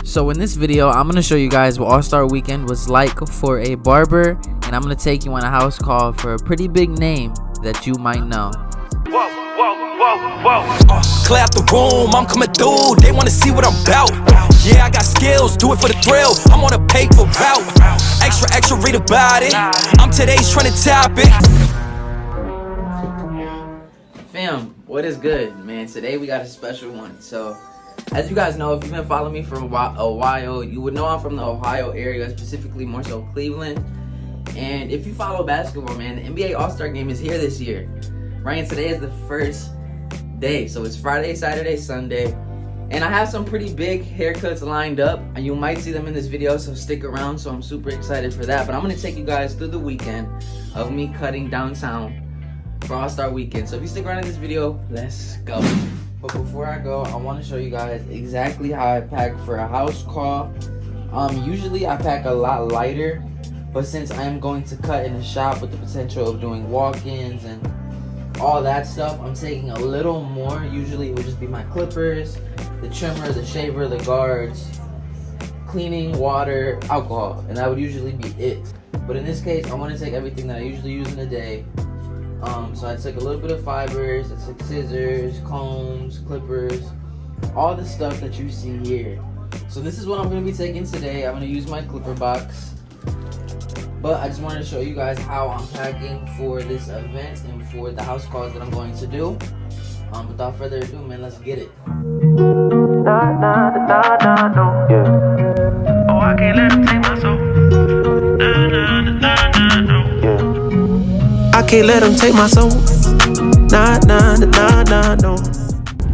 So in this video, I'm going to show you guys what All-Star Weekend was like for a barber, and I'm going to take you on a house call for a pretty big name that you might know. Whoa, whoa, whoa, whoa. Clear out the room, I'm coming through, they want to see what I'm about. Yeah, I got skills, do it for the thrill, I'm on a paper route. Extra, read about it, I'm today's trending topic. Fam, what is good, man? Today we got a special one. So as you guys know, if you've been following me for a while, you would know I'm from the Ohio area, specifically more so Cleveland. And if you follow basketball, man, the NBA All-Star Game is here this year, right? And today is the first day, so it's Friday, Saturday, Sunday. And I have some pretty big haircuts lined up, and you might see them in this video, so stick around. So I'm super excited for that. But I'm gonna take you guys through the weekend of me cutting downtown for All-Star Weekend. So if you stick around in this video, let's go. But before I go, I want to show you guys exactly how I pack for a house call. Usually I pack a lot lighter, but since I am going to cut in a shop with the potential of doing walk-ins and all that stuff, I'm taking a little more. Usually it would just be my clippers, the trimmer, the shaver, the guards, cleaning, water, alcohol, and that would usually be it. But in this case, I want to take everything that I usually use in a day. So I took a little bit of fibers, I took scissors, combs, clippers, all the stuff that you see here. So this is what I'm going to be taking today. I'm going to use my clipper box. But I just wanted to show you guys how I'm packing for this event and for the house calls that I'm going to do. Without further ado, man, let's get it. Yeah. Oh, I can't let him take my soul. Yeah. I can't let him take my soul. No.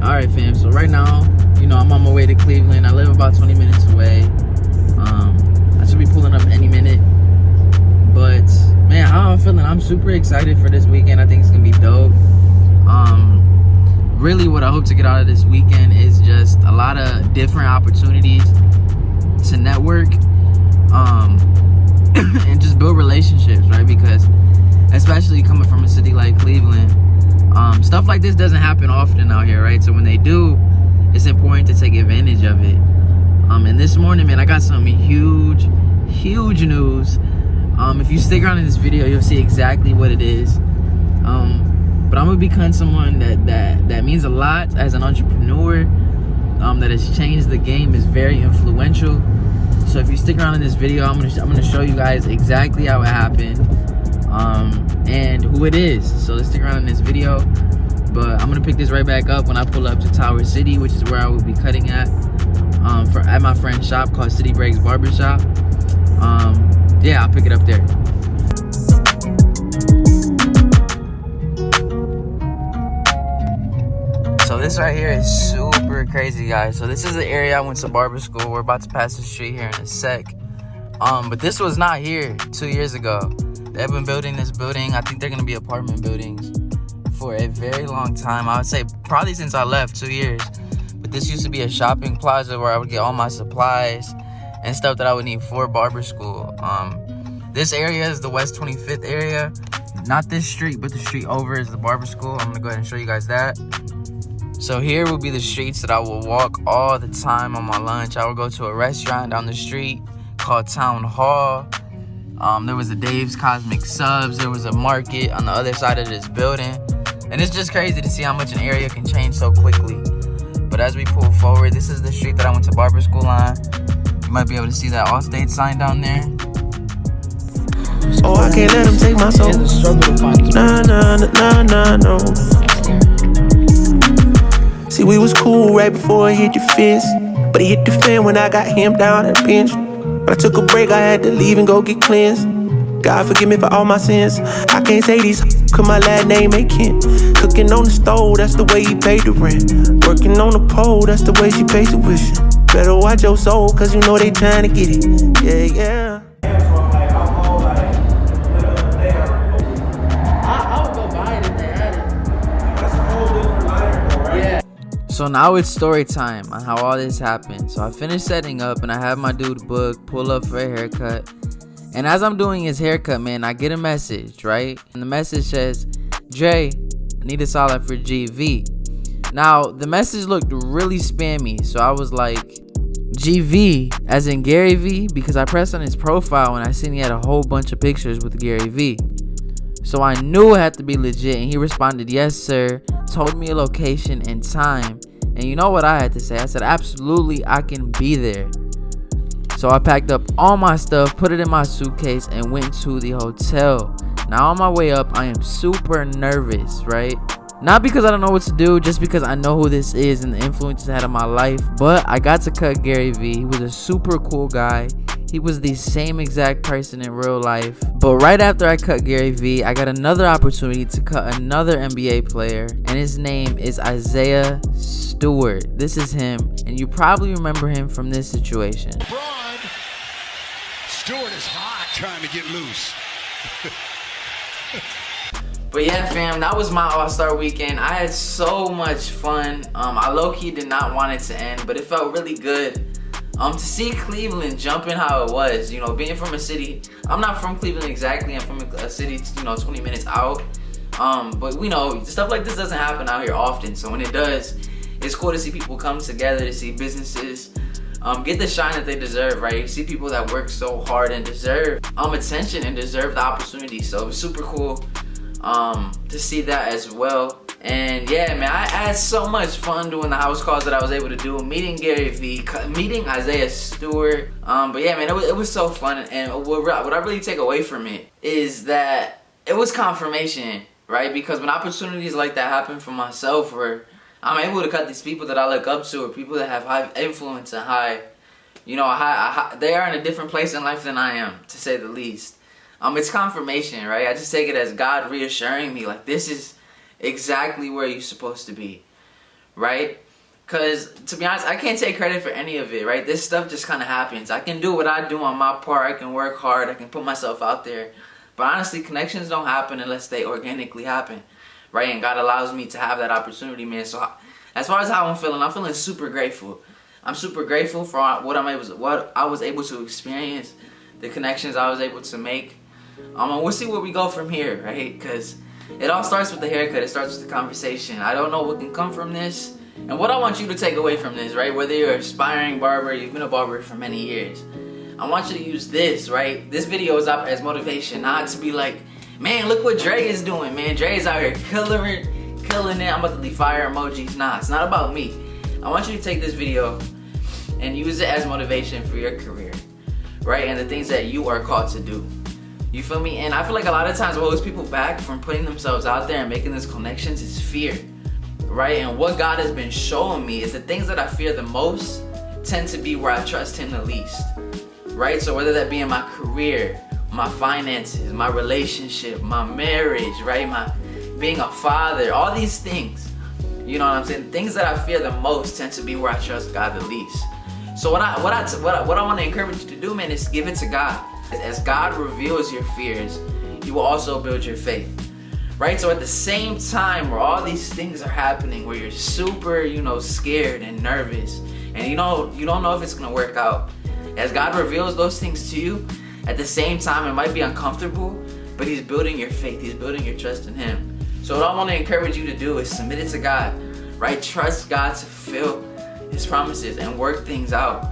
Alright, fam, so right now, you know, I'm on my way to Cleveland. I live about 20 minutes away. I should be pulling up any minute. But, man, how I'm feeling, I'm super excited for this weekend. I think it's going to be dope. Really what I hope to get out of this weekend is just a lot of different opportunities to network and just build relationships, right? Because especially coming from a city like Cleveland, stuff like this doesn't happen often out here, right? So when they do, it's important to take advantage of it. And this morning, man, I got some huge news. If you stick around in this video, you'll see exactly what it is. But I'm gonna become someone that means a lot as an entrepreneur, that has changed the game, is very influential. So if you stick around in this video, I'm gonna show you guys exactly how it happened, and who it is. So let's stick around in this video. But I'm gonna pick this right back up when I pull up to Tower City, which is where I will be cutting at my friend's shop called City Breaks Barbershop. Yeah, I'll pick it up there. So this right here is super crazy, guys. So this is the area I went to barber school. We're about to pass the street here in a sec. But this was not here 2 years ago. They've been building this building. I think they're gonna be apartment buildings for a very long time. I would say probably since I left, 2 years. But this used to be a shopping plaza where I would get all my supplies and stuff that I would need for barber school. This area is the West 25th area. Not this street, but the street over is the barber school. I'm gonna go ahead and show you guys that. So here will be the streets that I will walk all the time on my lunch. I will go to a restaurant down the street called Town Hall. There was a Dave's Cosmic Subs. There was a market on the other side of this building. And it's just crazy to see how much an area can change so quickly. But as we pull forward, this is the street that I went to barber school on. You might be able to see that Allstate sign down there. Oh, I can't let him take my soul. It's a struggle to find. No. See, we was cool right before it hit your fist, but it hit the fan when I got him down at the bench. But I took a break, I had to leave and go get cleansed. God forgive me for all my sins. I can't say these cause my last name ain't Kent. Cooking on the stove, that's the way he paid the rent. Working on the pole, that's the way she paid tuition. Better watch your soul, cause you know they trying to get it. Yeah. So now it's story time on how all this happened. So I finished setting up and I have my dude book pull up for a haircut. And as I'm doing his haircut, man, I get a message, right? And the message says, Jay, I need a solid for GV. Now, the message looked really spammy. So I was like, GV, as in Gary V, because I pressed on his profile and I seen he had a whole bunch of pictures with Gary V. So I knew it had to be legit, and he responded, yes sir, told me a location and time. And you know what I had to say? I said, absolutely, I can be there. So I packed up all my stuff, put it in my suitcase, and went to the hotel. Now on my way up, I am super nervous, right? Not because I don't know what to do, just because I know who this is and the influence it had on my life. But I got to cut Gary V. He was a super cool guy. He was the same exact person in real life. But right after I cut Gary V, I got another opportunity to cut another NBA player, and his name is Isaiah Stewart. This is him, and you probably remember him from this situation. Broad. Stewart is hot trying to get loose. But yeah, fam, that was my All-Star weekend. I had so much fun. I low-key did not want it to end, but it felt really good. To see Cleveland jumping how it was, you know, being from a city. I'm not from Cleveland exactly. I'm from a city, you know, 20 minutes out. But we know stuff like this doesn't happen out here often. So when it does, it's cool to see people come together, to see businesses get the shine that they deserve, right? You see people that work so hard and deserve attention and deserve the opportunity. So it's super cool to see that as well. And yeah, man, I had so much fun doing the house calls that I was able to do, meeting Gary V, meeting Isaiah Stewart. But yeah, man, it was so fun. And what I really take away from it is that it was confirmation, right? Because when opportunities like that happen for myself, or I'm able to cut these people that I look up to, or people that have high influence and high, you know, they are in a different place in life than I am, to say the least. It's confirmation, right? I just take it as God reassuring me, like, this is exactly where you're supposed to be, right? Because to be honest, I can't take credit for any of it, right? This stuff just kind of happens. I can do what I do on my part. I can work hard. I can put myself out there. But honestly, connections don't happen unless they organically happen, right? And God allows me to have that opportunity, man. So as far as how I'm feeling super grateful. I'm super grateful for what I was able to experience, the connections I was able to make. And we'll see where we go from here, right? Because it all starts with the haircut. It starts with the conversation. I don't know what can come from this. And what I want you to take away from this, right? Whether you're an aspiring barber, you've been a barber for many years, I want you to use this, right? This video is up as motivation, not to be like, man, look what Dre is doing, man. Dre is out here killing it. I'm about to leave fire emojis. Nah, it's not about me. I want you to take this video and use it as motivation for your career, right? And the things that you are called to do. You feel me? And I feel like a lot of times what holds people back from putting themselves out there and making these connections is fear, right? And what God has been showing me is the things that I fear the most tend to be where I trust Him the least, right? So whether that be in my career, my finances, my relationship, my marriage, right? My being a father, all these things, you know what I'm saying? Things that I fear the most tend to be where I trust God the least. So what I want to encourage you to do, man, is give it to God. As God reveals your fears, He will also build your faith, right? So at the same time where all these things are happening, where you're super, you know, scared and nervous, and you don't know if it's gonna work out, as God reveals those things to you, at the same time it might be uncomfortable, but He's building your faith. He's building your trust in Him. So what I want to encourage you to do is submit it to God, right? Trust God to fulfill His promises and work things out.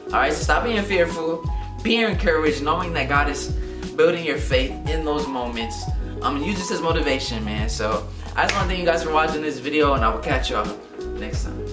All right, so stop being fearful. Be encouraged, knowing that God is building your faith in those moments. Use this as motivation, man. So I just want to thank you guys for watching this video, and I will catch y'all next time.